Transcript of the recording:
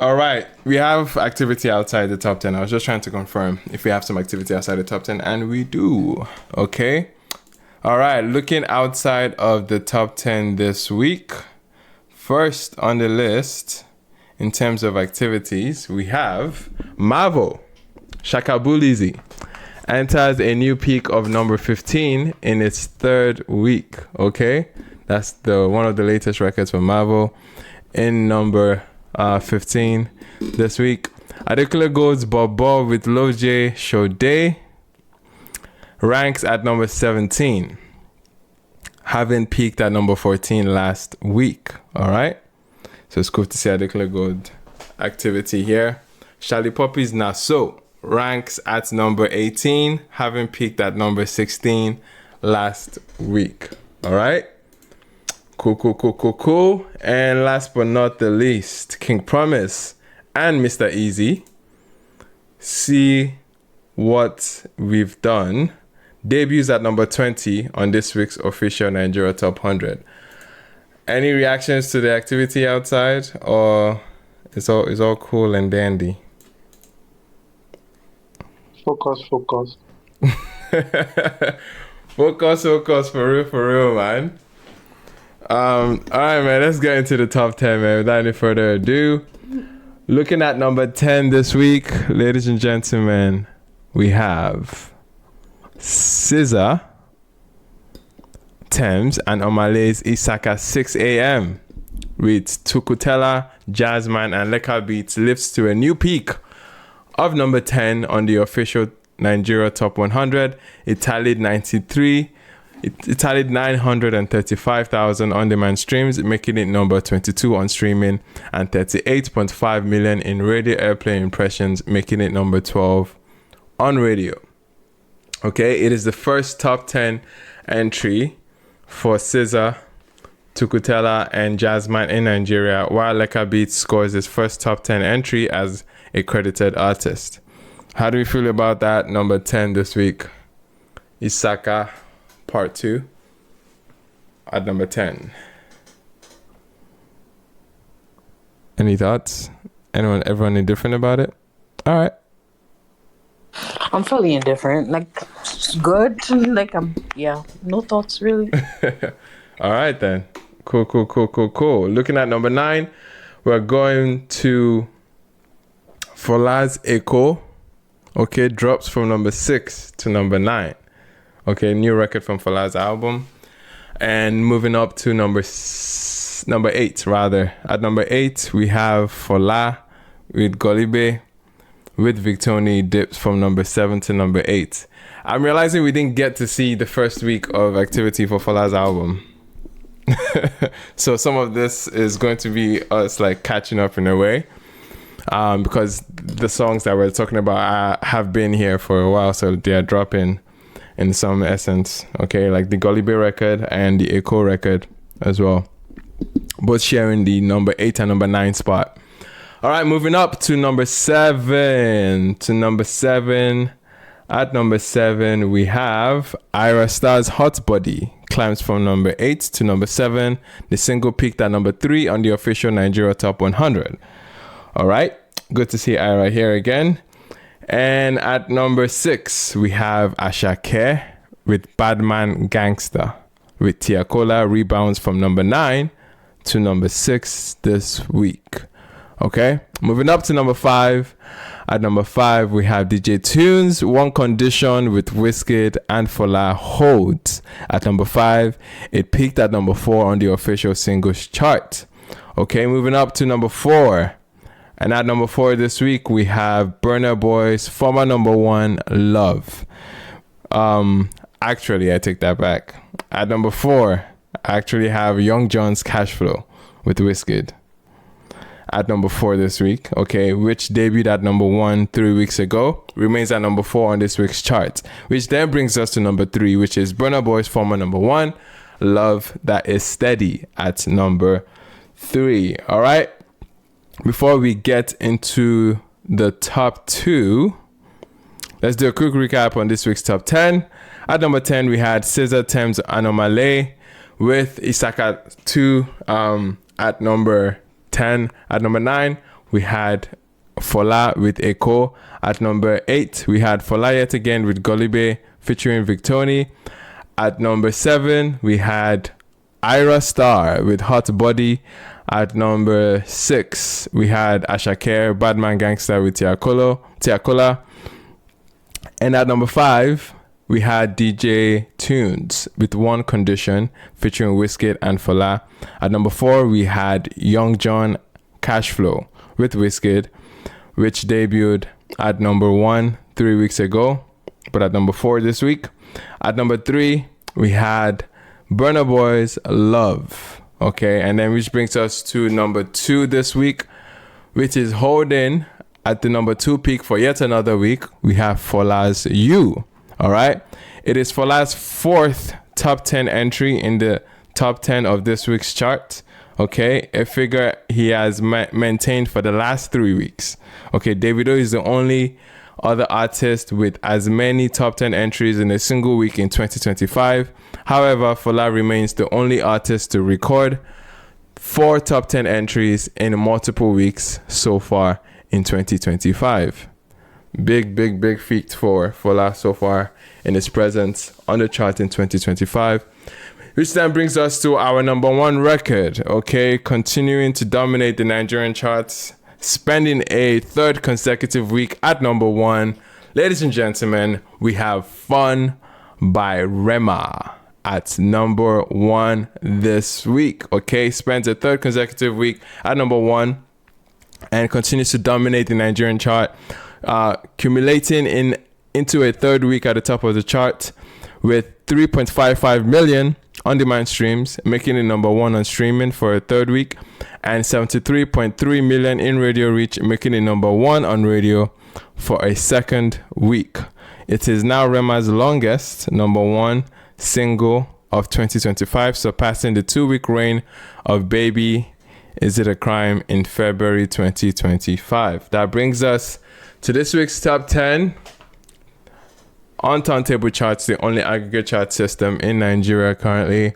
All right. We have activity outside the top 10. I was just trying to confirm if we have some activity outside the top 10, and we do. Okay. All right. Looking outside of the top 10 this week, first on the list in terms of activities, we have Marvel. Shakabulizi enters a new peak of number 15 in its third week. Okay. That's one of the latest records for Marvel in number 15 this week. Adekunle Gold's Bobo with Loje Shode ranks at number 17, having peaked at number 14 last week. All right, so it's cool to see Adekunle Gold activity here. Charlie Poppy's Naso ranks at number 18, having peaked at number 16 last week. All right. Cool. And last but not the least, King Promise and Mr. Easy. See What We've Done debuts at number 20 on this week's official Nigeria Top 100. Any reactions to the activity outside, or it's all cool and dandy? Focus. Focus for real, man. All right, man, let's get into the top 10, man, without any further ado. Looking at number 10 this week, ladies and gentlemen, we have SZA, Thames, and Omale's Isaka 6 a.m. with Tukutela, Jazzman, and Leka Beats lifts to a new peak of number 10 on the official Nigeria Top 100. It tallied 935,000 on-demand streams, making it number 22 on streaming, and 38.5 million in radio airplay impressions, making it number 12 on radio. Okay, it is the first top 10 entry for SZA, Tukutela, and Jazzman in Nigeria, while Leka Beats scores his first top 10 entry as a credited artist. How do we feel about that? Number 10 this week, Isaka Part 2 at number 10. Any thoughts? Everyone indifferent about it? All right. I'm fairly indifferent. Like, it's good. Like, no thoughts really. All right then. Cool. Looking at number 9, we're going to Fola's Echo. Okay, drops from number 6 to number 9. Okay, new record from Fola's album. And moving up to number 8, rather. At number 8, we have Fola with Golibe with Victoni dips from number 7 to number 8. I'm realizing we didn't get to see the first week of activity for Fola's album. So some of this is going to be us like catching up in a way. Because the songs that we're talking about have been here for a while, so they are dropping in some essence, okay, like the Golibe record and the Echo record as well, both sharing the number 8 and number 9 spot. All right, moving up to number 7. At number 7, we have Ira Star's Hot Body climbs from number 8 to number 7. The single peaked at number 3 on the official Nigeria Top 100. All right, good to see Ira here again. And at number 6, we have Ashake with Badman Gangster with Tiakola rebounds from number 9 to number 6 this week. Okay, moving up to number 5. At number 5, we have DJ Tunes, One Condition with Wizkid and Fola Holds. At number 5, it peaked at number 4 on the official singles chart. Okay, moving up to number 4. And at number 4 this week, we have Burna Boy's former number 1, Love. Actually, I take that back. At number 4, I actually have Young John's Cash Flow with Wizkid. At number 4 this week, okay, which debuted at number 1 3 weeks ago, remains at number 4 on this week's chart, which then brings us to number 3, which is Burna Boy's former number 1, Love, that is steady at number 3. All right. Before we get into the top 2, let's do a quick recap on this week's top 10. At number 10, we had SZA, Thames, Anomaly with Isaka 2 at number 10. At number 9, we had Fola with Eko. At number 8, we had Fola yet again with Golibe featuring Victoni. At number 7, we had Ira Star with Hot Body. At number 6, we had Ashaker, Badman Gangster with Tiakola. And at number 5, we had DJ Tunes with One Condition featuring Wizkid and Fola. At number 4, we had Young John Cashflow with Wizkid, which debuted at number 1 3 weeks ago, but at number 4 this week. At number 3, we had Burna Boy's Love. Okay, and then which brings us to number 2 this week, which is holding at the number 2 peak for yet another week. We have Fola's You. All right, it is Fola's 4th top 10 entry in the top 10 of this week's chart. Okay, a figure he has maintained for the last 3 weeks. Okay, Davido is the only other artist with as many top 10 entries in a single week in 2025. However, Fola remains the only artist to record 4 top 10 entries in multiple weeks so far in 2025. Big feat for Fola so far in his presence on the chart in 2025. Which then brings us to our number 1 record, okay? Continuing to dominate the Nigerian charts, spending a 3rd consecutive week at number 1. Ladies and gentlemen, we have Fun by Rema at number 1 this week, okay? Spends a 3rd consecutive week at number 1 and continues to dominate the Nigerian chart, accumulating into a 3rd week at the top of the chart with 3.55 million on-demand streams, making it number 1 on streaming for a 3rd week, and 73.3 million in radio reach, making it number 1 on radio for a 2nd week. It is now Rema's longest number 1 single of 2025, surpassing the 2-week reign of Baby Is It a Crime in February 2025. That brings us to this week's top 10 on TurnTable Charts, the only aggregate chart system in Nigeria currently.